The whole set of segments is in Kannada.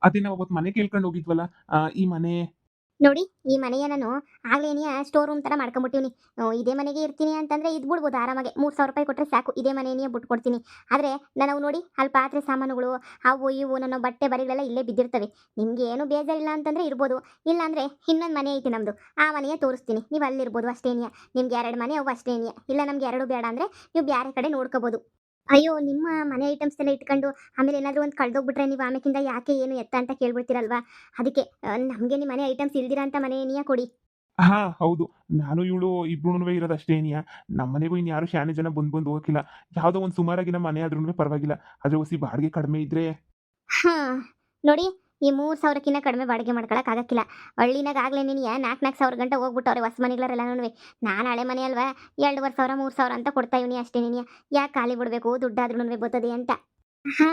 ಅದೇ ನಾವು ಅವತ್ತು ಮನೆ ಕೇಳ್ಕೊಂಡು ಹೋಗಿದ್ವಲ್ಲ, ಈ ಮನೆ. ನೋಡಿ, ಈ ಮನೆಯ ನಾನು ಆಗ್ಲೇನಿಯ ಸ್ಟೋರ್ ರೂಮ್ ತರ ಮಾಡ್ಕೊಂಬಿಟ್ಟಿವ್ನಿ. ಇದೇ ಮನೆಗೆ ಇರ್ತೀನಿ ಅಂತಂದ್ರೆ ಇದ್ ಬಿಡ್ಬೋದು ಆರಾಮಾಗಿ. 3,000 ರೂಪಾಯಿ ಕೊಟ್ರೆ ಸಾಕು, ಇದೇ ಮನೆಯೇ ಬಿಟ್ಕೊಡ್ತೀನಿ. ಆದ್ರೆ ನಾವು ನೋಡಿ ಅಲ್ಲಿ ಪಾತ್ರೆ ಸಾಮಾನುಗಳು, ಅವು ಇವು ನನ್ನ ಬಟ್ಟೆ ಬರಿಗಳೆಲ್ಲ ಇಲ್ಲೇ ಬಿದ್ದಿರ್ತವೆ. ನಿಮ್ಗೆ ಏನು ಬೇಜಾರಿಲ್ಲ ಅಂತಂದ್ರೆ ಇರ್ಬೋದು, ಇಲ್ಲ ಅಂದ್ರೆ ಇನ್ನೊಂದು ಮನೆ ಐತಿ ನಮ್ದು, ಆ ಮನೆಯ ತೋರಿಸ್ತೀನಿ, ನೀವು ಅಲ್ಲಿರ್ಬೋದು ಅಷ್ಟೇನಿಯ. ನಿಮ್ಗೆ 2 ಮನೆ ಅವು ಅಷ್ಟೇನಿಯ, ಇಲ್ಲ ನಮ್ಗೆ 2 ಬೇಡ ಅಂದ್ರೆ ನೀವು ಬೇರೆ ಕಡೆ ನೋಡ್ಕೋಬೋದು. ಅಯ್ಯೋ, ನಿಮ್ಮ ಮನೆ ಐಟಮ್ಸ್ ಎಲ್ಲ ಇಟ್ಕೊಂಡು ಆಮೇಲೆ ಏನಾದರೂ ಒಂದು ಕಳ್ದೋಗ್ಬಿಟ್ರೆ ನೀವು ಆಮೇಕಿಂದ ಯಾಕೆ ಏನು ಎತ್ತ ಅಂತ ಕೇಳ್ಬಿಡ್ತೀರಲ್ವಾ? ಅದಕ್ಕೆ ನಮಗೆ ನಿಮ್ಮ ಮನೆ ಐಟಮ್ಸ್ ಇಲ್ದಿರ ಅಂತ ಮನೆಯೇ ಕೊಡಿ. ಹಾ, ಹೌದು. ನಾನು ಇವಳು ಇಬ್ರುನುವೆ ಇರೋದು ಅಷ್ಟೇನಿಯ. ನಮ್ಮನೆಗೂ ಇನ್ಯಾರು ಶಾನೆ ಜನ ಬಂದು ಹೋಗಕ್ಕಿಲ್ಲ. ಯಾವ್ದೋ ಒಂದು ಸುಮಾರಾಗಿನ ಮನೆ ಆದ್ರೂನುವೆ ಪರವಾಗಿಲ್ಲ. ಆದ್ರೆ ಒಸಿ ಬಾಡಿಗೆ ಕಡಿಮೆ ಇದ್ರೆ. ಹಾ, ನೋಡಿ, ಈ 3,000ಕ್ಕಿಂತ ಕಡಿಮೆ ಬಾಡಿಗೆ ಮಾಡ್ಕೊಳಕ್ ಆಗಕ್ಕಿಲ್ಲ. ಹಳ್ಳಿನಾಗ ಆಗ್ಲೇ ನೀನು 4,000 ಗಂಟೆ ಹೋಗ್ಬಿಟ್ಟವ್ರೆ ಹೊಸ ಮನೆಗಳೆಲ್ಲನೂ. ನಾನು ಹಳೆ ಮನೆ ಅಲ್ವಾ, 2,500 3,000 ಅಂತ ಕೊಡ್ತಾ ಇವನಿ ಅಷ್ಟೇ. ನೀನು ಯಾಕೆ ಖಾಲಿ ಬಿಡಬೇಕು, ದುಡ್ಡಾದ್ರೂ ಬರ್ತದೆ ಅಂತ. ಹಾ,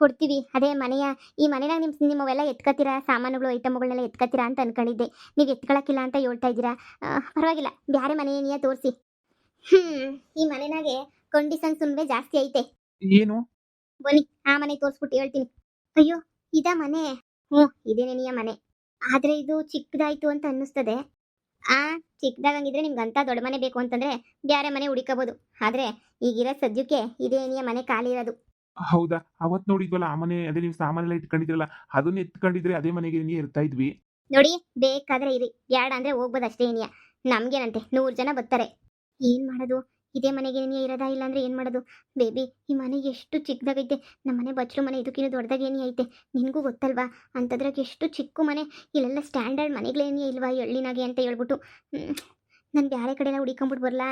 ಕೊಡ್ತೀವಿ. ಅದೇ ಮನೆಯ ಈ ಮನೆನಾಗ ನಿಮ್ಮವೆಲ್ಲ ಎತ್ಕತ್ತೀರಾ, ಸಾಮಾನುಗಳು ಐಟಮ್ಗಳನ್ನೆಲ್ಲ ಎತ್ಕತ್ತೀರಾ ಅಂತ ಅನ್ಕೊಂಡಿದ್ದೆ. ನೀವು ಎತ್ಕೊಳಕ್ಕಿಲ್ಲ ಅಂತ ಹೇಳ್ತಾ ಇದ್ದೀರಾ. ಪರವಾಗಿಲ್ಲ, ಬ್ಯಾರೆ ಮನೆಯೇ ತೋರಿಸಿ. ಈ ಮನೆನಾಗೆ ಕಂಡೀಷನ್ಸ್ ಜಾಸ್ತಿ ಐತೆ. ಏನು? ಬನ್ನಿ, ಆ ಮನೆ ತೋರಿಸ್ಬಿಟ್ಟು ಹೇಳ್ತೀನಿ. ಅಯ್ಯೋ, ಇದಾ ಮನೆ? ಹ್ಞೂ, ಇದೇನೇನಿಯ ಮನೆ. ಆದ್ರೆ ಇದು ಚಿಕ್ಕದಾಯ್ತು ಅಂತ ಅನ್ನಿಸ್ತದೆ. ಆ ಚಿಕ್ಕದಾಗಂಗಿದ್ರೆ ನಿಮ್ಗಂತ ದೊಡ್ಡ ಮನೆ ಬೇಕು ಅಂತಂದ್ರೆ ಬ್ಯಾರೆ ಮನೆ ಹುಡುಕಬಹುದು. ಆದ್ರೆ ಈಗಿರೋ ಸದ್ಯಕ್ಕೆ ಇದೇನಿಯ ಮನೆ ಖಾಲಿ ಇರೋದು. ಹೌದಾ? ಅವತ್ತು ನೋಡಿದ್ವಲ್ಲ ಆ ಮನೆ, ಅದೇ ನೀವು ಸಾಮಾನೆಲ್ಲ ಇಟ್ಕೊಂಡಿದ್ರಲ್ಲ, ಅದನ್ನ ಎತ್ಕೊಂಡಿದ್ರೆ ಅದೇ ಮನೆಗೆ ಇರ್ತಾ ಇದ್ವಿ. ನೋಡಿ, ಬೇಕಾದ್ರೆ ಇರಿ, ಬ್ಯಾಡ ಅಂದ್ರೆ ಹೋಗ್ಬೋದು ಅಷ್ಟೇ ಏನಿಯ. ನಮ್ಗೇನಂತೆ 100 ಜನ ಬರ್ತಾರೆ. ಏನ್ ಮಾಡೋದು? ಇದೇ ಮನೆಗೆ ಏನಿಯ ಇರೋದಾ, ಇಲ್ಲ ಅಂದ್ರೆ ಏನ್ ಮಾಡೋದು? ಬೇಬಿ, ಈ ಮನೆ ಎಷ್ಟು ಚಿಕ್ಕದಾಗೈತೆ. ನಮ್ಮ ಮನೆ ಬಚ್ಚಲು ಮನೆ ಇದಕ್ಕಿನ್ನೂ ದೊಡ್ಡದಾಗಿ ಏನಿ ಐತೆ. ನಿನಗೂ ಗೊತ್ತಲ್ವಾ? ಅಂತದ್ರಾಗ ಎಷ್ಟು ಚಿಕ್ಕ ಮನೆ. ಇಲ್ಲೆಲ್ಲ ಸ್ಟ್ಯಾಂಡರ್ಡ್ ಮನೆಗಳೇನೇ ಇಲ್ವಾ ಈ ಹಳ್ಳಿನಾಗೆ ಅಂತ ಹೇಳ್ಬಿಟ್ಟು ನಾನು ಬ್ಯಾರೆ ಕಡೆಲ್ಲ ಹುಡಿಕೊಂಬಿಟ್ಟು ಬರ್ಲಾ?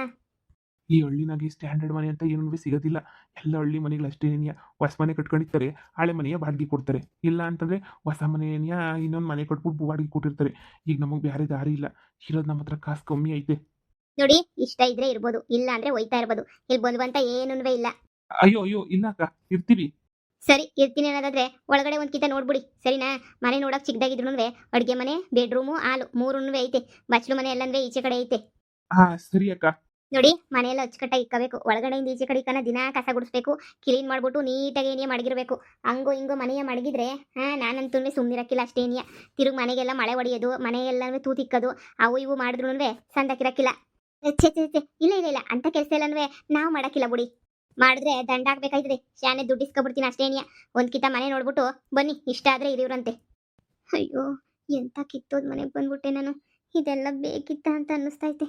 ಈ ಹಳ್ಳಿನಾಗೆ ಸ್ಟ್ಯಾಂಡರ್ಡ್ ಮನೆ ಅಂತ ಏನೂ ಸಿಗೋದಿಲ್ಲ. ಎಲ್ಲ ಹಳ್ಳಿ ಮನೆಗಳು ಅಷ್ಟೇನಿಯ. ಹೊಸ ಮನೆ ಕಟ್ಕೊಂಡಿರ್ತಾರೆ, ಹಳೆ ಮನೆಯ ಬಾಡಿಗೆ ಕೊಡ್ತಾರೆ. ಇಲ್ಲ ಅಂತಂದ್ರೆ ಹೊಸ ಮನೆಯ ಇನ್ನೊಂದು ಮನೆ ಕಟ್ಬಿಟ್ಟು ಬಾಡಿಗೆ ಕೊಟ್ಟಿರ್ತಾರೆ. ಈಗ ನಮಗೆ ಬೇರೆ ದಾರಿ ಇಲ್ಲ. ಇರೋದು ನಮ್ಮ ಹತ್ರ ಕಾಸು ಕಮ್ಮಿ ಐತೆ. ನೋಡಿ, ಇಷ್ಟ ಇದ್ರೆ ಇರ್ಬೋದು, ಇಲ್ಲ ಅಂದ್ರೆ ಒಯ್ತಾ ಇರ್ಬೋದು. ಇಲ್ಲಿ ಬಂದ್ವಂತ ಏನೂನುವೆ ಇಲ್ಲ. ಅಯ್ಯೋ ಅಯ್ಯೋ, ಇಲ್ಲ ಅಕ್ಕ, ಇರ್ತೀವಿ. ಸರಿ, ಇರ್ತೀನಿ ಅನ್ನೋದಾದ್ರೆ ಒಳಗಡೆ ಒಂದ್ ಕಿತ ನೋಡ್ಬಿಡಿ, ಸರಿನಾ? ಮನೆ ನೋಡಕ್ ಚಿಕ್ಕದಾಗಿದ್ರು ಅಡುಗೆ ಮನೆ, ಬೆಡ್ರೂಮು, ಹಾಲು ಮೂರೂನುವೆ ಐತೆ. ಬಚ್ಚಲು ಮನೆ ಎಲ್ಲಂದ್ರೆ ಈಚೆ ಕಡೆ ಐತೆ. ಹಾ, ಸರಿ ಅಕ್ಕ. ನೋಡಿ, ಮನೆಯೆಲ್ಲ ಅಚ್ಚುಕಟ್ಟಾಗಿ ಇಕ್ಕಬೇಕು. ಒಳಗಡೆಯಿಂದ ಈಚೆ ಕಡೆ ಇಕ್ಕನ ದಿನ ಕಸ ಗುಡಿಸ್ಬೇಕು, ಕ್ಲೀನ್ ಮಾಡ್ಬಿಟ್ಟು ನೀಟಾಗಿ ಏನಿಯ ಮಡಗಿರ್ಬೇಕು. ಹಂಗೋ ಹಿಂಗೋ ಮನೆಯ ಮಡಗಿದ್ರೆ ನಾನಂತೂ ಸುಮ್ಮನಿರಕ್ಕಿಲ್ಲ ಅಷ್ಟೇನಿಯ. ತಿರುಗಿ ಮನೆಗೆಲ್ಲ ಮಳೆ ಹೊಡೆಯೋದು, ಮನೆಯೆಲ್ಲನೂ ತೂತಿಕ್ಕೋದು, ಅವು ಇವು ಮಾಡಿದ್ರು ಸಂದಕ್ಕಿರಕ್ಕಿಲ್ಲ. ಛೆ ಛೆ ಛೆ, ಇಲ್ಲ ಇಲ್ಲ ಇಲ್ಲ, ಅಂತ ಕೆಲಸ ಎಲ್ಲನೂ ನಾವು ಮಾಡಕ್ಕಿಲ್ಲ ಬಿಡಿ. ಮಾಡಿದ್ರೆ ದಂಡ ಹಾಕ್ಬೇಕಾಯ್ತದೆ. ಶಾನೆ ದುಡ್ಡು ಇಸ್ಕೊಬಿಡ್ತೀನಿ ಅಷ್ಟೇನಿಯ. ಒಂದ್ ಕಿತ ಮನೆ ನೋಡ್ಬಿಟ್ಟು ಬನ್ನಿ, ಇಷ್ಟ ಆದ್ರೆ ಇರಿವ್ರಂತೆ. ಅಯ್ಯೋ, ಎಂತ ಕಿತ್ತೋದ್ ಮನೆಗೆ ಬಂದ್ಬಿಟ್ಟೆ ನಾನು. ಇದೆಲ್ಲ ಬೇಕಿತ್ತ ಅಂತ ಅನ್ನಿಸ್ತೈತೆ.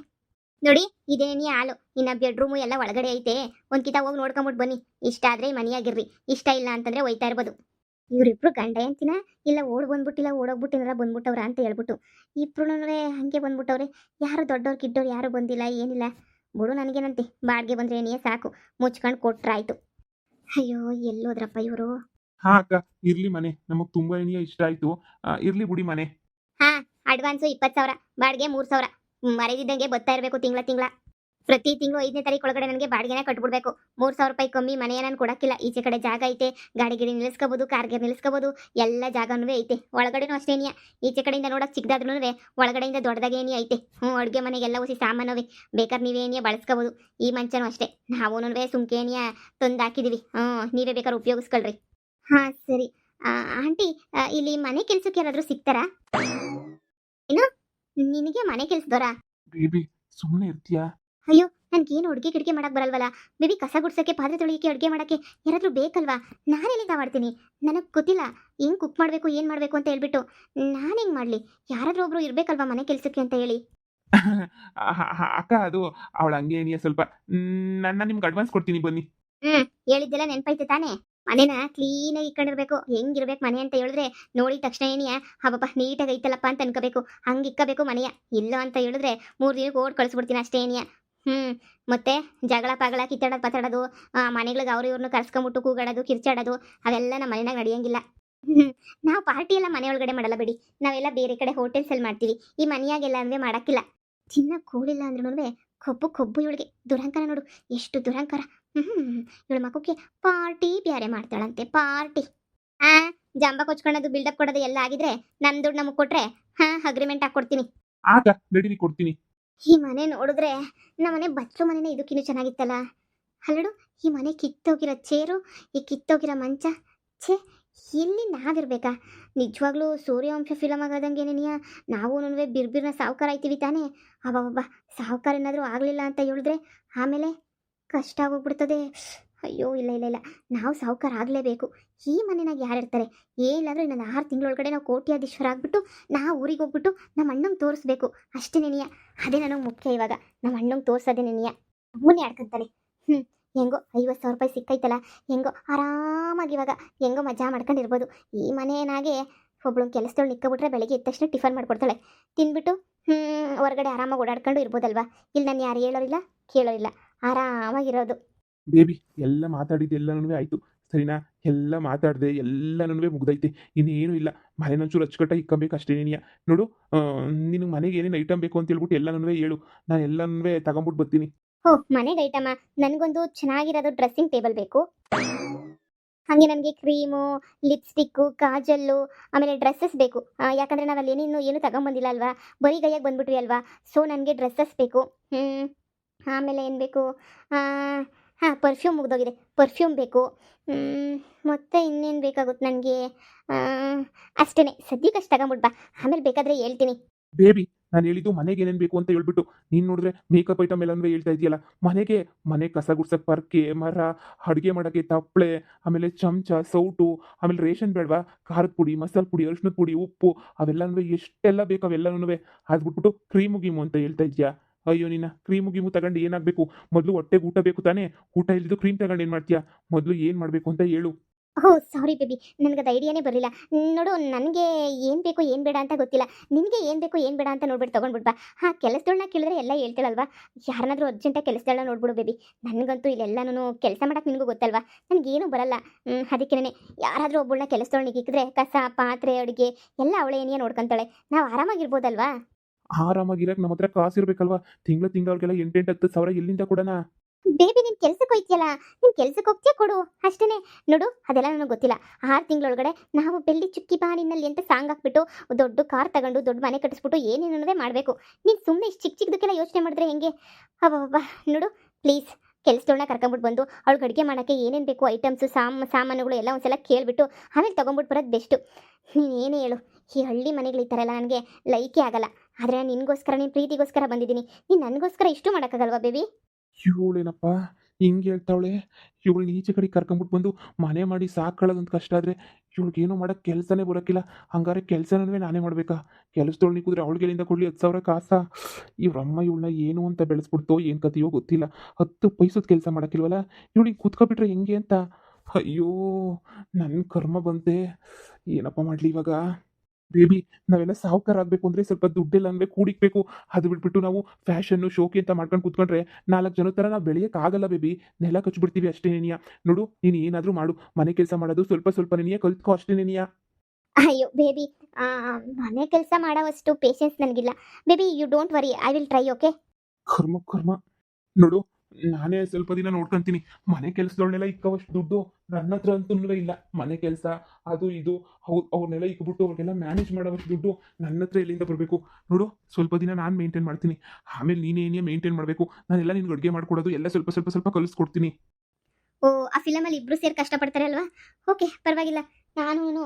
ನೋಡಿ, ಇದೇನಿ ಹಾಲು, ಇನ್ನ ಬೆಡ್ರೂಮು ಎಲ್ಲ ಒಳಗಡೆ ಐತೆ. ಒಂದ್ ಕಿತ ಹೋಗಿ ನೋಡ್ಕೊಂಬಿಟ್ಟು ಬನ್ನಿ. ಇಷ್ಟ ಆದ್ರೆ ಈ ಮನೆಯಾಗಿರ್ರಿ, ಇಷ್ಟ ಇಲ್ಲ ಅಂತಂದ್ರೆ ಒಯ್ತಾ ಇರ್ಬೋದು. ಇವ್ರಿಬ್ರು ಗಂಡ ಅಂತಿನ, ಇಲ್ಲ ಬಂದ್ಬಿಟ್ಟಿಲ್ಲ ಓಡೋಗ್ಬಿಟ್ಟಿನಾರ ಬಂದ್ಬಿಟ್ಟವ್ರ ಅಂತ ಹೇಳ್ಬಿಟ್ಟು ಇಬ್ರು ಹಂಗೆ ಬಂದ್ಬಿಟ್ಟವ್ರೆ. ಯಾರು ದೊಡ್ಡವ್ರು ಕಿಡ್ಡವ್ರು ಯಾರು ಬಂದಿಲ್ಲ, ಏನಿಲ್ಲ. ಬಿಡು, ನನಗೇನಂತೆ, ಬಾಡಿಗೆ ಬಂದ್ರೆ ಏನೇ ಸಾಕು, ಮುಚ್ಕೊಂಡು ಕೊಟ್ರಾಯ್ತು. ಅಯ್ಯೋ, ಎಲ್ಲೋದ್ರಪ್ಪ ಇವರು? ಹಾ ಅಕ್ಕ, ಇರ್ಲಿ ಮನೆ. ನಮಗ್ ತುಂಬಾ ಏನಿಯ ಇಷ್ಟ ಆಯ್ತು. ಇರ್ಲಿ ಬಿಡಿ ಮನೆ. ಹಾ, ಅಡ್ವಾನ್ಸು 20,000, ಬಾಡಿಗೆ 3,000. ಮರೆದಿದ್ದಂಗೆ ಬರ್ತಾ ಇರಬೇಕು ತಿಂಗಳ ತಿಂಗಳ. ಪ್ರತಿ ತಿಂಗಳು 5ನೇ ತಾರೀಕು ಒಳಗಡೆ ನನಗೆ ಬಾಡಿಗೆನ ಕಟ್ಬಿಡ್ಬೇಕು. 3,000 ರೂಪಾಯಿ ಕಮ್ಮಿ ಮನೆಯ ನಾನು ಕೊಡಕ್ಕಿಲ್ಲ. ಈಚೆ ಕಡೆ ಜಾಗ ಐತೆ, ಗಾಡಿ ಗಿಡಿ ನಿಲ್ಲಿಸ್ಕೋಬೋದು, ಕಾರ್ಗೆ ನಿಲ್ಲಿಸ್ಕೋಬೋದು, ಎಲ್ಲ ಜಾಗನೂ ಐತೆ. ಒಳಗಡೆನೂ ಅಷ್ಟೇನಿಯ. ಈಚೆ ಕಡೆಯಿಂದ ನೋಡಕ್ ಚಿಕ್ಕದಾದ್ರೂ ಒಳಗಡೆಯಿಂದ ದೊಡ್ಡದಾಗೇನಿ ಐತೆ. ಅಡುಗೆ ಮನೆಗೆಲ್ಲ ಹೊಸಿ ಸಾಮಾನವೇ, ಬೇಕಾದ್ರೆ ನೀವೇನಿಯ ಬಳಸ್ಕೋಬೋದು. ಈ ಮಂಚನೂ ಅಷ್ಟೇ, ನಾವೂನುವೆ ಸುಮ್ಕೇನಿಯ ತಂದು ಹಾಕಿದೀವಿ. ನೀವೇ ಬೇಕಾದ್ರೆ ಉಪಯೋಗಿಸ್ಕೊಳ್ರಿ. ಹಾ, ಸರಿ. ಆಂಟಿ, ಇಲ್ಲಿ ಮನೆ ಕೆಲ್ಸಕ್ಕೆ ಯಾರಾದ್ರೂ ಸಿಗ್ತಾರಾ? ಏನು, ನಿನಗೆ ಮನೆ ಕೆಲ್ಸದವ್ರಾ? ಬೇಬಿ, ಸುಮ್ಮನೆ ಇರ್ತೀಯಾ? ಅಯ್ಯೋ, ನನ್ಗೇನು ಅಡುಗೆ ಗಿಡ್ಗೆ ಮಾಡಕ್ ಬರಲ್ವಲ್ಲ. ಬೇಬಿ, ಕಸ ಗುಡ್ಸಕ್ಕೆ, ಪಾತ್ರೆ ತೊಳಿಯಕ್ಕೆ, ಅಡುಗೆ ಮಾಡಕ್ಕೆ ಯಾರಾದ್ರೂ ಬೇಕಲ್ವಾ? ನಾನೆಲ್ಲಿಂದ ಮಾಡ್ತೀನಿ? ನನಗೆ ಗೊತ್ತಿಲ್ಲ ಹೆಂಗ್ ಕುಕ್ ಮಾಡಬೇಕು, ಏನು ಮಾಡಬೇಕು ಅಂತ ಹೇಳ್ಬಿಟ್ಟು. ನಾನು ಹೆಂಗ್ ಮಾಡಲಿ? ಯಾರಾದ್ರೂ ಒಬ್ರು ಇರ್ಬೇಕಲ್ವಾ ಮನೆ ಕೆಲ್ಸಕ್ಕೆ ಅಂತ ಹೇಳಿ. ಅಕ್ಕ, ಅದು ಅವಳ ಹಂಗೆ ಏನಿಯ ಸ್ವಲ್ಪ. ನನ್ನ ನಿಮ್ಗೆ ಅಡ್ವಾನ್ಸ್ ಕೊಡ್ತೀನಿ ಬನ್ನಿ. ಹೇಳಿದ್ದೆಲ್ಲ ನೆನಪೈತೆ ತಾನೇ? ಮನೇನ ಕ್ಲೀನಾಗಿ ಇಟ್ಕೊಂಡಿರ್ಬೇಕು. ಹೆಂಗಿರ್ಬೇಕು ಮನೆ ಅಂತ ಹೇಳಿದ್ರೆ ನೋಡಿದ ತಕ್ಷಣ ಏನಿಯ ಹಬ್ಬಪ್ಪ ನೀಟಾಗಿ ಐತಲ್ಲಪ್ಪ ಅಂತ ಅನ್ಕೋಬೇಕು. ಹಂಗೆ ಇಕ್ಕಬೇಕು ಮನೆಯ. ಇಲ್ಲ ಅಂತ ಹೇಳಿದ್ರೆ 3 ದಿನಕ್ಕೆ ಓಡ್ ಕಳಿಸ್ಬಿಡ್ತೀನಿ ಅಷ್ಟೇ ಏನಿಯ. ಮತ್ತೆ ಜಗಳ ಪಗಳ ಕಿತ್ತಾಡೋದು ಪತ್ತಾಡೋದು, ಮನೆಗಳಿಗೆ ಅವ್ರು ಇವ್ರನ್ನ ಕರ್ಸ್ಕೊಂಬಿಟ್ಟು ಕೂಗಾಡೋದು, ಕಿರ್ಚಾಡೋದು, ಅವೆಲ್ಲ ನಮ್ಮ ಮನೆಯಾಗ ನಡೆಯಂಗಿಲ್ಲ. ನಾವು ಪಾರ್ಟಿ ಎಲ್ಲ ಮನೆ ಒಳಗಡೆ ಮಾಡಲ್ಲ ಬಿಡಿ. ನಾವೆಲ್ಲ ಬೇರೆ ಕಡೆ ಹೋಟೆಲ್ಸಲ್ಲಿ ಮಾಡ್ತೀವಿ. ಈ ಮನೆಯಾಗೆಲ್ಲ ಅಂದ್ರೆ ಮಾಡಕ್ಕಿಲ್ಲ. ಚಿನ್ನ ಕೂಡಿಲ್ಲ ಅಂದ್ರೂ ಕೊಬ್ಬು ಕೊಬ್ಬು ಇವಳಿಗೆ. ದುರಂಕಾರ ನೋಡು, ಎಷ್ಟು ದುರಂಕಾರ. ಇವಳ ಮಕ್ಕಕ್ಕೆ ಪಾರ್ಟಿ ಬ್ಯಾರೆ ಮಾಡ್ತಾಳಂತೆ, ಪಾರ್ಟಿ. ಆ ಜಂಬ ಕೊಚ್ಕೊಳ್ಳೋದು, ಬಿಲ್ಡಪ್ ಕೊಡೋದು ಎಲ್ಲ ಆಗಿದ್ರೆ ನಮ್ ದುಡ್ಡು ನಮಗ್ ಕೊಟ್ರೆ ಅಗ್ರಿಮೆಂಟ್ ಹಾಕೊಡ್ತೀನಿ. ಆಗ ನಡೀರಿ, ಕೊಡ್ತೀನಿ. ಈ ಮನೆ ನೋಡಿದ್ರೆ ನಮ್ಮನೆ ಬಚ್ಚಲು ಮನೆನೇ ಇದಕ್ಕಿನ್ನೂ ಚೆನ್ನಾಗಿತ್ತಲ್ಲ. ಅಲ್ಲಡು, ಈ ಮನೆ ಕಿತ್ತೋಗಿರೋ ಚೇರು, ಈ ಕಿತ್ತೋಗಿರೋ ಮಂಚ, ಛೇ, ಇಲ್ಲಿ ನಾವಿರ್ಬೇಕಾ? ನಿಜವಾಗ್ಲೂ ಸೂರ್ಯವಂಶ ಫಿಲಮ್ ಆಗೋದಂಗೇನೇನಿಯ ನಾವು ಬಿರ್ಬಿರ್ನ ಸಾವುಕಾರ ಆಯ್ತೀವಿ ತಾನೇ. ಅಬ್ಬಬ್ಬಾ, ಸಾವುಕಾರ ಏನಾದರೂ ಆಗಲಿಲ್ಲ ಅಂತ ಹೇಳಿದ್ರೆ ಆಮೇಲೆ ಕಷ್ಟ ಆಗೋಗ್ಬಿಡ್ತದೆ. ಅಯ್ಯೋ ಇಲ್ಲ ಇಲ್ಲ ಇಲ್ಲ, ನಾವು ಸಾವುಕಾರ ಆಗಲೇಬೇಕು. ಈ ಮನೆಯಾಗ ಯಾರಿರ್ತಾರೆ? ಏನಿಲ್ಲಾಂದ್ರೆ ಇನ್ನೊಂದು 6 ತಿಂಗಳೊಳಗಡೆ ನಾವು ಕೋಟ್ಯಾಧೀಶ್ವರ ಆಗ್ಬಿಟ್ಟು ನಾವು ಊರಿಗೆ ಹೋಗ್ಬಿಟ್ಟು ನಮ್ಮ ಅಣ್ಣಂಗೆ ತೋರಿಸ್ಬೇಕು ಅಷ್ಟೇ ನೆನೆಯ. ಅದೇ ನನಗೆ ಮುಖ್ಯ ಇವಾಗ, ನಮ್ಮ ಅಣ್ಣಂಗೆ ತೋರಿಸೋದೇ ನೆನೆಯ. ಅಮ್ಮನೇ ಆಡ್ಕೊಂತಾನೆ. ಹೆಂಗೋ 50,000 ರೂಪಾಯಿ ಸಿಕ್ಕೈತಲ್ಲ, ಹೆಂಗೋ ಆರಾಮಾಗಿ ಇವಾಗ ಹೆಂಗೋ ಮಜಾ ಮಾಡ್ಕೊಂಡಿರ್ಬೋದು. ಈ ಮನೆಯನಾಗೆ ಒಬ್ಳು ಕೆಲಸದವಳು ನಿಕ್ಕೊಬಿಟ್ರೆ ಬೆಳಗ್ಗೆ ಎದ್ದ ತಕ್ಷಣ ಟಿಫನ್ ಮಾಡ್ಕೊಡ್ತಾಳೆ, ತಿಂದ್ಬಿಟ್ಟು ಹೊರಗಡೆ ಆರಾಮಾಗಿ ಓಡಾಡ್ಕೊಂಡು ಇರ್ಬೋದಲ್ವಾ. ಇಲ್ಲಿ ನಾನು ಯಾರು ಹೇಳೋರಿಲ್ಲ ಕೇಳೋರಿಲ್ಲ, ಆರಾಮಾಗಿರೋದು. ಬೇಬಿ ಎಲ್ಲ ಮಾತಾಡಿದ್ದು ಎಲ್ಲನೂ ಆಯಿತು ಸರಿನಾ? ಎಲ್ಲ ಮಾತಾಡಿದೆ, ಎಲ್ಲನೂ ಮುಗ್ದೈತೆ. ಇನ್ನೇನು ಇಲ್ಲ, ಮನೆನೊಂಚೂರು ಅಚ್ಚುಕಟ್ಟಾಗಿ ಇಕ್ಕೊಬೇಕು ಅಷ್ಟೇನೇನಿಯ. ನೋಡು, ನಿನಗೆ ಮನೆಗೆ ಏನೇನು ಐಟಮ್ ಬೇಕು ಅಂತ ಹೇಳ್ಬಿಟ್ಟು ಎಲ್ಲನೂ ಹೇಳು, ನಾನು ಎಲ್ಲನೂ ತಗೊಂಬಿಟ್ಟು ಬರ್ತೀನಿ. ಓ, ಮನೆಗೆ ಐಟಮ? ನನಗೊಂದು ಚೆನ್ನಾಗಿರೋದು ಡ್ರೆಸ್ಸಿಂಗ್ ಟೇಬಲ್ ಬೇಕು. ಹಾಗೆ ನನಗೆ ಕ್ರೀಮು, ಲಿಪ್ಸ್ಟಿಕ್ಕು, ಕಾಜಲ್ಲು, ಆಮೇಲೆ ಡ್ರೆಸ್ಸಸ್ ಬೇಕು. ಯಾಕಂದರೆ ನಾವಲ್ಲಿ ಏನು ತಗೊಂಬಂದಿಲ್ಲ ಅಲ್ವಾ, ಬರೀ ಕೈಯಾಗಿ ಬಂದ್ಬಿಟ್ವಿ ಅಲ್ವಾ. ಸೊ ನನಗೆ ಡ್ರೆಸ್ಸಸ್ ಬೇಕು. ಆಮೇಲೆ ಏನು ಬೇಕು? ಹಾಂ, ಪರ್ಫ್ಯೂಮ್ ಮುಗ್ದೋಗಿದೆ, ಪರ್ಫ್ಯೂಮ್ ಬೇಕು. ಮತ್ತು ಇನ್ನೇನು ಬೇಕಾಗುತ್ತೆ ನನಗೆ? ಅಷ್ಟೇ, ಸದ್ಯಕ್ಕೆ ಅಷ್ಟು ತಗೊಂಬಿಟ್ಟು ಬಾ, ಆಮೇಲೆ ಬೇಕಾದರೆ ಹೇಳ್ತೀನಿ. ಬೇಬಿ, ನಾನು ಹೇಳಿದ್ದು ಮನೆಗೆ ಏನೇನು ಬೇಕು ಅಂತ ಹೇಳ್ಬಿಟ್ಟು, ನೀನು ನೋಡಿದ್ರೆ ಮೇಕಪ್ ಐಟಮ್ ಎಲ್ಲನೂ ಹೇಳ್ತಾ ಇದೆಯಲ್ಲ. ಮನೆ ಕಸ ಗುಡ್ಸಕ್ಕೆ ಪರ್ಕೆ, ಮರ, ಅಡುಗೆ ಮಾಡೋಕ್ಕೆ ತಪ್ಪಲೆ, ಆಮೇಲೆ ಚಮಚ, ಸೌಟು, ಆಮೇಲೆ ರೇಷನ್ ಬೇಡವಾ, ಖಾರದ ಪುಡಿ, ಮಸಾಲೆ ಪುಡಿ, ಅರಿಶಿನದ ಪುಡಿ, ಉಪ್ಪು, ಅವೆಲ್ಲನೂ ಎಷ್ಟೆಲ್ಲ ಬೇಕು ಅವೆಲ್ಲನೂ. ಅದು ಬಿಟ್ಬಿಟ್ಟು ಕ್ರೀಮು ಗೀಮು ಅಂತ ಹೇಳ್ತಾ ಇದೆಯಾ? ಅಯ್ಯೋ ನಿನ್ನ, ಕ್ರೀಮು ಗೀಮು ತಗೊಂಡು ಏನಾಗಬೇಕು? ಮೊದಲು ಹೊಟ್ಟೆಗೆ ಊಟ ಬೇಕು ತಾನೇ? ಊಟ ಇಲ್ದಿದ್ದು ಕ್ರೀಮ್ ತಗೊಂಡು ಏನು ಮಾಡ್ತೀಯಾ? ಮೊದಲು ಏನು ಮಾಡಬೇಕು ಅಂತ ಹೇಳು. ಓಹ್ ಸಾರಿ ಬೇಬಿ, ನನಗದು ಐಡಿಯಾನೇ ಬರಲಿಲ್ಲ. ನೋಡು, ನನಗೆ ಏನು ಬೇಕು ಏನು ಬೇಡ ಅಂತ ಗೊತ್ತಿಲ್ಲ. ನಿನಗೆ ಏನು ಬೇಕು ಏನು ಬೇಡ ಅಂತ ನೋಡ್ಬಿಟ್ಟು ತೊಗೊಂಡ್ಬಿಟ್ಟು ಬಾ. ಹಾಂ, ಕೆಲಸದೊಳನ್ನ ಕೇಳಿದ್ರೆ ಎಲ್ಲ ಹೇಳ್ತಾಳಲ್ವಾ. ಯಾರನ್ನಾದ್ರೂ ಅರ್ಜೆಂಟಾಗಿ ಕೆಲಸದೊಳನ್ನ ನೋಡ್ಬಿಡು ಬೇಬಿ. ನನಗಂತೂ ಇಲ್ಲೆಲ್ಲನೂ ಕೆಲಸ ಮಾಡೋಕೆ ನಿನಗೂ ಗೊತ್ತಲ್ವಾ, ನನಗೇನು ಬರಲ್ಲ. ಅದಕ್ಕೇನೆ ಯಾರಾದರೂ ಒಬ್ಬಳನ್ನ ಕೆಲಸದೊಳಗೆ ಇಕ್ಕಿದ್ರೆ ಕಸ, ಪಾತ್ರೆ, ಅಡುಗೆ ಎಲ್ಲ ಅವಳೇ ಏನಿಯ ನೋಡ್ಕೊತಾಳೆ. ನಾವು ಆರಾಮಾಗಿರ್ಬೋದಲ್ವಾ. ಆರಾಮಾಗಿರಕ್ಕೆ ನಮ್ಮ ಹತ್ರ ಕಾಸು ಇರಬೇಕಲ್ವಾ? ಅವ್ರಿಗೆಲ್ಲ 8,000-10,000 ಎಲ್ಲಿಂದ ಕೊಡೋಣ? ಬೇಬಿ, ನೀನು ಕೆಲ್ಸಕ್ಕೆ ಹೋಯ್ತಿಯಲ್ಲ, ನೀನು ಕೆಲ್ಸಕ್ಕೆ ಹೋಗ್ತೀಯ ಕೊಡು ಅಷ್ಟೇ. ನೋಡು, ಅದೆಲ್ಲ ನನಗೆ ಗೊತ್ತಿಲ್ಲ. 6 ತಿಂಗಳೊಳಗಡೆ ನಾವು ಬೆಳ್ಳಿ ಚುಕ್ಕಿ ಬಾನಿನಲ್ಲಿ ಅಂತ ಸಾಂಗ್ ಹಾಕ್ಬಿಟ್ಟು ದೊಡ್ಡ ಕಾರ್ ತಗೊಂಡು ದೊಡ್ಡ ಮನೆ ಕಟ್ಟಿಸ್ಬಿಟ್ಟು ಏನೇನೋ ಮಾಡಬೇಕು. ನೀನು ಸುಮ್ಮನೆ ಇಷ್ಟು ಚಿಕ್ಕ ಚಿಕ್ಕದಕ್ಕೆಲ್ಲ ಯೋಚನೆ ಮಾಡಿದ್ರೆ ಹೆಂಗೆ? ಅಬ್ಬಬ್ಬಾ, ನೋಡು ಪ್ಲೀಸ್, ಕೆಲಸದೊಳನ್ನ ಕರ್ಕೊಂಬಿಟ್ಟು ಬಂದು ಅವ್ಳಿಗೆ ಅಡುಗೆ ಮಾಡೋಕ್ಕೆ ಏನೇನು ಬೇಕು ಐಟಮ್ಸು, ಸಾಮಾನುಗಳು ಎಲ್ಲ ಒಂದ್ಸಲ ಕೇಳಿಬಿಟ್ಟು ಆಮೇಲೆ ತೊಗೊಂಬಿಟ್ಟು ಬರೋದು ಬೆಸ್ಟು. ನೀನು ಏನೇ ಹೇಳು, ಈ ಹಳ್ಳಿ ಮನೆಗಳು ಈ ಥರ ಎಲ್ಲ ನನಗೆ ಲೈಕೇ ಆಗಲ್ಲ. ಆದರೆ ನಿನಗೋಸ್ಕರ, ನಿನ್ನ ಪ್ರೀತಿಗೋಸ್ಕರ ಬಂದಿದ್ದೀನಿ. ನೀನು ನನಗೋಸ್ಕರ ಇಷ್ಟು ಮಾಡೋಕ್ಕಾಗಲ್ವಾ ಬೇಬಿ? ಇವಳೇನಪ್ಪ ಹಿಂಗೆ ಹೇಳ್ತಾವಳೆ? ಇವಳು ಈಚೆ ಕಡೆ ಕರ್ಕೊಂಬಿಟ್ಟು ಬಂದು ಮನೆ ಮಾಡಿ ಸಾಕೊಳ್ಳೋದಂತ ಕಷ್ಟ ಆದರೆ ಇವಳಿಗೇನೋ ಮಾಡೋಕ್ಕೆ ಕೆಲಸನೇ ಬರೋಕ್ಕಿಲ್ಲ. ಹಂಗಾರೆ ಕೆಲಸನೂ ನಾನೇ ಮಾಡಬೇಕಾ? ಕೆಲಸದೊಳಗೆ ನಿಂತಿದ್ರೆ ಅವಳಿಗೆಲ್ಲಿಂದ ಕೊಡಲಿ 10,000 ಕಾಸಾ? ಇವ್ರಮ್ಮ ಇವಳನ್ನ ಏನು ಅಂತ ಬೆಳೆಸ್ಬಿಡ್ತೋ ಏನು ಕತೆಯೋ ಗೊತ್ತಿಲ್ಲ. 10 ಪೈಸದ ಕೆಲಸ ಮಾಡೋಕ್ಕಿಲ್ವಲ್ಲ ಇವಳಿಗೆ ಕೂತ್ಕೊಬಿಟ್ರೆ ಹೆಂಗೆ ಅಂತ. ಅಯ್ಯೋ, ನನ್ನ ಕರ್ಮ ಬಂತೆ, ಏನಪ್ಪ ಮಾಡಲಿ ಇವಾಗ? ಬೇಬಿ, ನಾವೆಲ್ಲ ಸಾಹುಕಾರ ಆಗಬೇಕು ಅಂದರೆ ಸ್ವಲ್ಪ ದುಡ್ಡೆಲ್ಲ ಕೂಡಿಕ್ಬೇಕು. ಅದು ಬಿಟ್ಬಿಟ್ಟು ನಾವು ಫ್ಯಾಷನ್ನು ಶೋಕಿ ಅಂತ ಮಾಡ್ಕೊಂಡು ಕೂತ್ಕೊಂಡ್ರೆ 4 ಜನದ ಥರ ನಾವು ಬೆಳೆಯೋಕ್ಕಾಗಲ್ಲ ಬೇಬಿ. ನೆಲ ಕಚ್ಚಿಬಿಡ್ತೀವಿ ಅಷ್ಟೇ ನೆನಿಯ. ನೋಡು, ನೀನು ಏನಾದರೂ ಮಾಡು, ಮನೆ ಕೆಲಸ ಮಾಡೋದು ಸ್ವಲ್ಪ ಸ್ವಲ್ಪ ನೆನಿಯ ಕಲ್ತ್ಕೋ ಅಷ್ಟೇ ನೆನಿಯ. ಅಯ್ಯೋ ಬೇಬಿ, ಮನೆ ಕೆಲಸ ಮಾಡೋವಷ್ಟು ಪೇಷನ್ಸ್ ನನಗಿಲ್ಲ. Baby, you don't worry, I will try. Okay? ಕರ್ಮ ಕರ್ಮ. ನೋಡು, ನಾನೇ ಸ್ವಲ್ಪ ದಿನ ನೋಡ್ಕೊಂತೀನಿ. ಮನೆ ಕೆಲಸದೊಳನೆಲ್ಲ ಇಕ್ಕವಷ್ಟು ದುಡ್ಡು ನನ್ನ ಹತ್ರ ಅಂತೂ ಇಲ್ಲ. ಮನೆ ಕೆಲಸ ಅದು ಇದು ಅವ್ರನ್ನೆಲ್ಲ ಇಕ್ಬಿಟ್ಟು ಅವ್ರಿಗೆಲ್ಲ ಮ್ಯಾನೇಜ್ ಮಾಡೋವಷ್ಟು ದುಡ್ಡು ನನ್ನ ಹತ್ರ ಎಲ್ಲಿಂದ ಬರಬೇಕು? ನೋಡು, ಸ್ವಲ್ಪ ದಿನ ನಾನು ಮೇಂಟೈನ್ ಮಾಡ್ತೀನಿ, ಆಮೇಲೆ ನೀನೇ ಮೇಂಟೈನ್ ಮಾಡಬೇಕು. ನಾನೆಲ್ಲ ನಿನ್ಗೆ ಅಡುಗೆ ಮಾಡ್ಕೊಡೋದು ಎಲ್ಲ ಸ್ವಲ್ಪ ಸ್ವಲ್ಪ ಸ್ವಲ್ಪ ಕಲಿಸ್ಕೊಡ್ತೀನಿ. ಓ, ಆ ಫಿಲಮಲ್ಲಿ ಇಬ್ಬರು ಸೇರಿ ಕಷ್ಟಪಡ್ತಾರೆ ಅಲ್ವಾ? ಓಕೆ, ಪರವಾಗಿಲ್ಲ. ನಾನು ನೀನು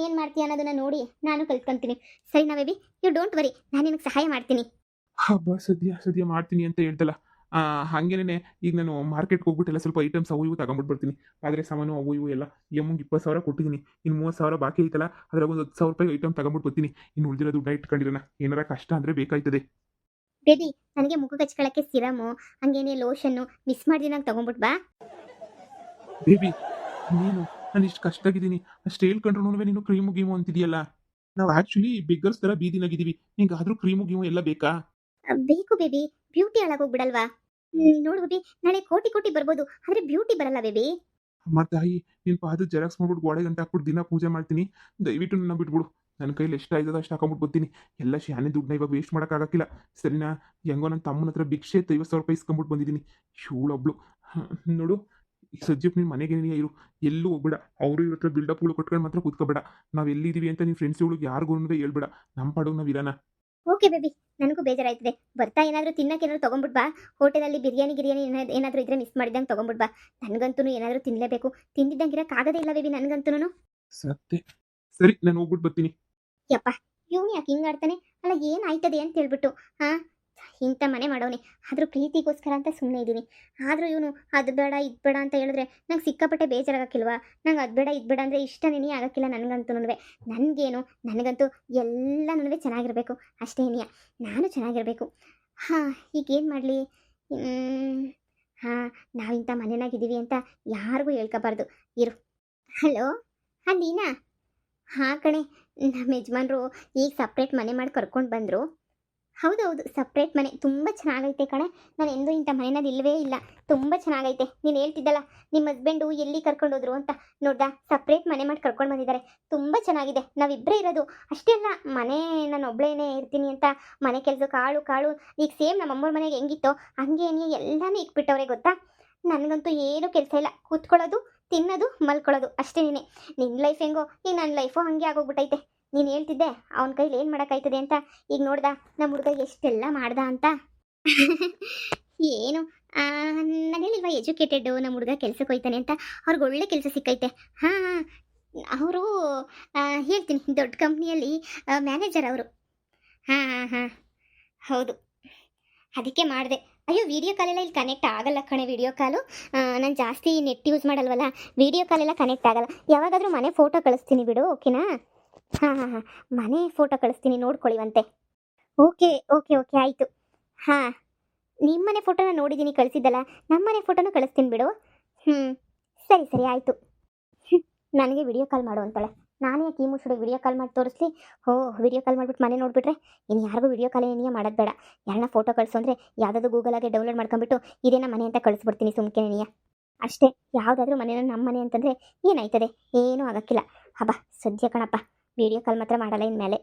ಏನು ಮಾಡ್ತೀಯ ಅನ್ನೋದನ್ನ ನೋಡಿ ನಾನು ಕಲ್ತ್ಕೊಂತೀನಿ. ಸರಿನಾ ಬೇಬಿ? ಯು ಡೋಂಟ್ ವರಿ, ನಾನು ನಿನಗೆ ಸಹಾಯ ಮಾಡ್ತೀನಿ. ಹಬ್ಬ, ಸದ್ಯ ಮಾಡ್ತೀನಿ ಅಂತ ಹೇಳ್ತಲ್ಲ. ಹಾಗೇನೆ ಈಗ ನಾನು ಮಾರ್ಕೆಟ್ಗೆ ಹೋಗ್ಬಿಟ್ಟೆಲ್ಲ ಸ್ವಲ್ಪ ಐಟಮ್ಸ್ ಅವು ಇವು ತಗೊಂಬಿಟ್ಟು ಬರ್ತೀನಿ. ಆದರೆ ಸಾಮಾನು ಅವು ಇವು ಎಲ್ಲ ಎಮ್ಮಂಗೆ 20,000 ಕೊಟ್ಟಿದ್ದೀನಿ. ಇನ್ನು 30,000 ಬಾಕಿ ಐತಲ್ಲ, ಅದ್ರಾಗ ಒಂದು 10,000 ರೂಪಾಯಿ ಐಟಮ್ ತಗೊಂಬಿಟ್ಟು ಬರ್ತೀನಿ. ಇನ್ನು ಉಳಿದಿರೋ ದುಡ್ಡ ಇಟ್ಕೊಂಡಿರೋಣ, ಏನಾರ ಕಷ್ಟ ಅಂದರೆ ಬೇಕಾಯ್ತದೆ. ಬೇಬಿ, ನನಗೆ ಮುಖ ಕಚ್ಕೊಳ್ಳೋಕ್ಕೆ ಸಿರಮು, ಹಂಗೇನೆ ಲೋಷನ್ನು ಮಿಸ್ ಮಾಡ್ದಿ ನಂಗೆ ತೊಗೊಂಬಿಟ್ಟು ಬಾ. ಬೇಬಿ, ನೀನು ನಾನು ಇಷ್ಟು ಕಷ್ಟಾಗಿದ್ದೀನಿ ಅಷ್ಟು ಹೇಳ್ಕೊಂಡ್ರು ನೀನು ಕ್ರೀಮು ಗೀಮು ಅಂತಿದೆಯಲ್ಲ. ನಾವು ಆ್ಯಕ್ಚುಲಿ ಬಿಗ್ಗರ್ಸ್ ಥರ ಬೀದಿನಾಗಿದ್ದೀವಿ, ನಿಂಗಾದರೂ ಕ್ರೀಮು ಗೀಮು ಎಲ್ಲ ಬೇಕಾ? ಬೇಕು ಬೇಬಿ, ಬ್ಯೂಟಿ ಹಾಳಾಗೋಗ್ಬಿಡಲ್ವಾ? ನೋಡು ಬೇಬಿ, ನಾಳೆ ಕೋಟಿ ಕೋಟಿ ಬರ್ಬೋದು, ಆದರೆ ಬ್ಯೂಟಿ ಬರಲ್ಲ ಬೇಬಿ. ಅಮ್ಮ ತಾಯಿ, ನಿನ್ನ ಪಾದ ಜೆರಾಕ್ಸ್ ಮಾಡ್ಬಿಟ್ಟು ಗೋಡೆ ಗಂಟೆ ಹಾಕ್ಬಿಟ್ಟು ದಿನ ಪೂಜೆ ಮಾಡ್ತೀನಿ. ದಯವಿಟ್ಟು ನನ್ನ ಬಿಟ್ಬಿಡು. ನನ್ನ ಕೈಲಿ ಎಷ್ಟು ಆಯ್ತದ ಅಷ್ಟು ಹಾಕೊಂಬಿಟ್ಟು ಬರ್ತೀನಿ. ಎಲ್ಲ ಶಾನೆ ದುಡ್ಡನ್ನ ಇವಾಗ ವೇಸ್ಟ್ ಮಾಡೋಕ್ಕಾಗಕ್ಕಿಲ್ಲ ಸರಿನಾ? ಹೆಂಗೋ ನನ್ನ ತಮ್ಮನ ಹತ್ರ ಭಿಕ್ಷೆ 50,000 ರೂಪಾಯಿ ಇಸ್ಕೊಂಬಿಟ್ಟು ಬಂದಿದ್ದೀನಿ. ಇವಳೊಬ್ಳು. ನೋಡು, ಈಗ ಸದ್ಯಕ್ಕೆ ನೀನು ಮನೆಗೆ ಇರು, ಎಲ್ಲೂ ಹೋಗ್ಬೇಡ. ಅವರು ಇವ್ರ ಹತ್ರ ಬಿಲ್ಡಪ್ಗಳು ಕೊಟ್ಕೊಂಡು ಮಾತ್ರ ಕೂತ್ಕೋಬೇಡ. ನಾವು ಎಲ್ಲಿದ್ದೀವಿ ಅಂತ ನಿಮ್ಮ ಫ್ರೆಂಡ್ಸ್ಗಳಿಗೆ ಯಾರಿಗೂ ಹೇಳ್ಬೇಡ. ನಮ್ಮ ಪಾಡೋಗಿ ನಾವು ಇರೋಣ. ಓಕೆ ಬೇಬಿ, ನನಗೂ ಬೇಜಾರಾಯ್ತದೆ. ಬರ್ತಾ ಏನಾದರೂ ತಿನ್ನಕ್ಕೆ ಏನಾದರೂ ತೊಗೊಂಬಿಟ್ಟು ಬಾ. ಹೋಟೆಲಲ್ಲಿ ಬಿರಿಯಾನಿ ಏನಾದರೂ ಇದ್ರೆ ಮಿಸ್ ಮಾಡಿದಂಗೆ ತೊಗೊಂಬಿಟ್ಟು ಬಾ. ನನಗಂತೂ ಏನಾದರೂ ತಿನ್ನಲೇಬೇಕು. ತಿಂದಿದ್ದಂಗೆ ಇರೋಕ್ಕಾಗದೇ ಇಲ್ಲ ಬೇಬಿ ನನಗಂತೂ. ಸತ್ತೆ. ಸರಿ, ನಾನು ಹೋಗ್ಬಿಟ್ಟು ಬರ್ತೀನಿ. ಯಪ್ಪ, ಇವನು ಯಾಕೆ ಹಿಂಗೆ ಆಡ್ತಾನೆ? ಅಲ್ಲ ಏನಾಯ್ತದೆ ಅಂತ ಹೇಳ್ಬಿಟ್ಟು ಹಾಂ, ಇಂಥ ಮನೆ ಮಾಡೋನೆ. ಆದರೂ ಪ್ರೀತಿಗೋಸ್ಕರ ಅಂತ ಸುಮ್ಮನೆ ಇದ್ದೀನಿ. ಆದರೂ ಇವನು ಅದು ಬೇಡ ಇದು ಬೇಡ ಅಂತ ಹೇಳಿದ್ರೆ ನಂಗೆ ಸಿಕ್ಕಾಪಟ್ಟೆ ಬೇಜಾರಾಗಕ್ಕಿಲ್ವಾ? ನಂಗೆ ಅದು ಬೇಡ ಇದು ಬೇಡ ಅಂದರೆ ಇಷ್ಟನೇ ಆಗಕ್ಕಿಲ್ಲ ನನಗಂತೂ. ನನಗೇನು, ನನಗಂತೂ ಎಲ್ಲನೂ ಚೆನ್ನಾಗಿರಬೇಕು ಅಷ್ಟೇನಿಯ. ನಾನು ಚೆನ್ನಾಗಿರಬೇಕು. ಹಾಂ, ಈಗೇನು ಮಾಡಲಿ? ಹಾಂ, ನಾವಿಂಥ ಮನೆಯಾಗಿದ್ದೀವಿ ಅಂತ ಯಾರಿಗೂ ಹೇಳ್ಕೋಬಾರ್ದು. ಇರು. ಹಲೋ, ಹಾಂ ನೀನಾ? ಹಾಂ ಕಣೆ, ನಮ್ಮ ಯಜಮಾನ್ರು ಈಗ ಸಪ್ರೇಟ್ ಮನೆ ಮಾಡಿ ಕರ್ಕೊಂಡು ಬಂದರು. ಹೌದೌದು, ಸಪ್ರೇಟ್ ಮನೆ ತುಂಬ ಚೆನ್ನಾಗೈತೆ ಕಣೆ. ನಾನು ಎಂದೂ ಇಂಥ ಮನೆಯದು ಇಲ್ಲವೇ ಇಲ್ಲ. ತುಂಬ ಚೆನ್ನಾಗೈತೆ. ನೀನು ಹೇಳ್ತಿದ್ದಲ್ಲ ನಿಮ್ಮ ಹಸ್ಬೆಂಡು ಎಲ್ಲಿ ಕರ್ಕೊಂಡೋದ್ರು ಅಂತ, ನೋಡ್ದಾ ಸಪ್ರೇಟ್ ಮನೆ ಮಾಡಿ ಕರ್ಕೊಂಡು ಬಂದಿದ್ದಾರೆ. ತುಂಬ ಚೆನ್ನಾಗಿದೆ. ನಾವಿಬ್ಬರೇ ಇರೋದು. ಅಷ್ಟೇ ಅಲ್ಲ, ಮನೆ ನಾನು ಒಬ್ಬಳೇನೇ ಇರ್ತೀನಿ ಅಂತ ಮನೆ ಕೆಲಸ ಕಾಳು ಈಗ ಸೇಮ್ ನಮ್ಮ ಅಮ್ಮವ್ರ ಮನೆಗೆ ಹೆಂಗಿತ್ತೋ ಹಂಗೇನೆ ಎಲ್ಲನೂ ಇಕ್ಬಿಟ್ಟವ್ರೆ ಗೊತ್ತಾ. ನನಗಂತೂ ಏನೂ ಕೆಲಸ ಇಲ್ಲ. ಕೂತ್ಕೊಳ್ಳೋದು, ತಿನ್ನೋದು, ಮಲ್ಕೊಳ್ಳೋದು ಅಷ್ಟೇನೆ. ನಿನ್ನ ಲೈಫ್ ಹೆಂಗೋ ಈಗ ನನ್ನ ಲೈಫು ಹಾಗೆ ಆಗೋಗ್ಬಿಟ್ಟೈತೆ. ನೀನು ಹೇಳ್ತಿದ್ದೆ ಅವನ ಕೈಲಿ ಏನು ಮಾಡೋಕ್ಕಾಯ್ತದೆ ಅಂತ. ಈಗ ನೋಡ್ದ ನಮ್ಮ ಹುಡುಗ ಎಷ್ಟೆಲ್ಲ ಮಾಡ್ದ ಅಂತ. ಏನು ನಾನು ಹೇಳಿಲ್ವಾ ಎಜುಕೇಟೆಡ್ಡು, ನಮ್ಮ ಹುಡುಗ ಕೆಲ್ಸಕ್ಕೆ ಹೋಯ್ತಾನೆ ಅಂತ. ಅವ್ರಿಗೆ ಒಳ್ಳೆ ಕೆಲಸ ಸಿಕ್ಕೈತೆ. ಹಾಂ, ಅವರು ಹೇಳ್ತೀನಿ, ದೊಡ್ಡ ಕಂಪ್ನಿಯಲ್ಲಿ ಮ್ಯಾನೇಜರ್ ಅವರು. ಹಾಂ ಹಾಂ ಹಾಂ, ಹೌದು, ಅದಕ್ಕೆ ಮಾಡಿದೆ. ಅಯ್ಯೋ, ವೀಡಿಯೋ ಕಾಲೆಲ್ಲ ಇಲ್ಲಿ ಕನೆಕ್ಟ್ ಆಗಲ್ಲ ಕಣೆ. ವೀಡಿಯೋ ಕಾಲು ನಾನು ಜಾಸ್ತಿ ನೆಟ್ ಯೂಸ್ ಮಾಡಲ್ವಲ್ಲ, ವೀಡಿಯೋ ಕಾಲೆಲ್ಲ ಕನೆಕ್ಟ್ ಆಗಲ್ಲ. ಯಾವಾಗಾದರೂ ಮನೆ ಫೋಟೋ ಕಳಿಸ್ತೀನಿ ಬಿಡು, ಓಕೆನಾ? ಹಾಂ ಹಾಂ ಹಾಂ, ಮನೆ ಫೋಟೋ ಕಳಿಸ್ತೀನಿ, ನೋಡ್ಕೊಳ್ಳಿವಂತೆ. ಓಕೆ ಓಕೆ ಓಕೆ, ಆಯಿತು. ಹಾಂ, ನಿಮ್ಮನೆ ಫೋಟೋನ ನೋಡಿದ್ದೀನಿ ಕಳಿಸಿದ್ದಲ್ಲ, ನಮ್ಮನೆ ಫೋಟೋನೂ ಕಳಿಸ್ತೀನಿ ಬಿಡು. ಸರಿ ಸರಿ ಆಯಿತು. ನನಗೆ ವಿಡಿಯೋ ಕಾಲ್ ಮಾಡು ಅಂತಾಳೆ. ನಾನು ಯಾಕೆ ಈ ಮುಸುಡಿಗೆ ವಿಡಿಯೋ ಕಾಲ್ ಮಾಡಿ ತೋರಿಸ್ಲಿ? ವಿಡಿಯೋ ಕಾಲ್ ಮಾಡಿಬಿಟ್ಟು ಮನೆ ನೋಡಿಬಿಟ್ರೆ ಇನ್ನು ಯಾರಿಗೂ ವಿಡಿಯೋ ಕಾಲ್ ಏನಿಯ ಮಾಡೋದು ಬೇಡ. ಯಾರನ್ನ ಫೋಟೋ ಕಳಿಸು ಅಂದರೆ ಯಾವುದಾದ್ರು ಗೂಗಲಾಗೆ ಡೌನ್ಲೋಡ್ ಮಾಡ್ಕೊಂಬಿಟ್ಟು ಇದೇನ ಮನೆ ಅಂತ ಕಳಿಸ್ಬಿಡ್ತೀನಿ ಸುಮ್ಕೆನೆಯ. ಅಷ್ಟೇ. ಯಾವುದಾದ್ರೂ ಮನೇನ ನಮ್ಮ ಮನೆ ಅಂತಂದರೆ ಏನಾಯ್ತದೆ? ಏನೂ ಆಗೋಕ್ಕಿಲ್ಲ. ಹಬ್ಬ ಸದ್ಯ ಕಣಪ್ಪ, ವಿಡಿಯೋ ಕಾಲ್ ಮಾತ್ರ ಮಾಡಲ್ಲ ಇನ್ಮೇಲೆ.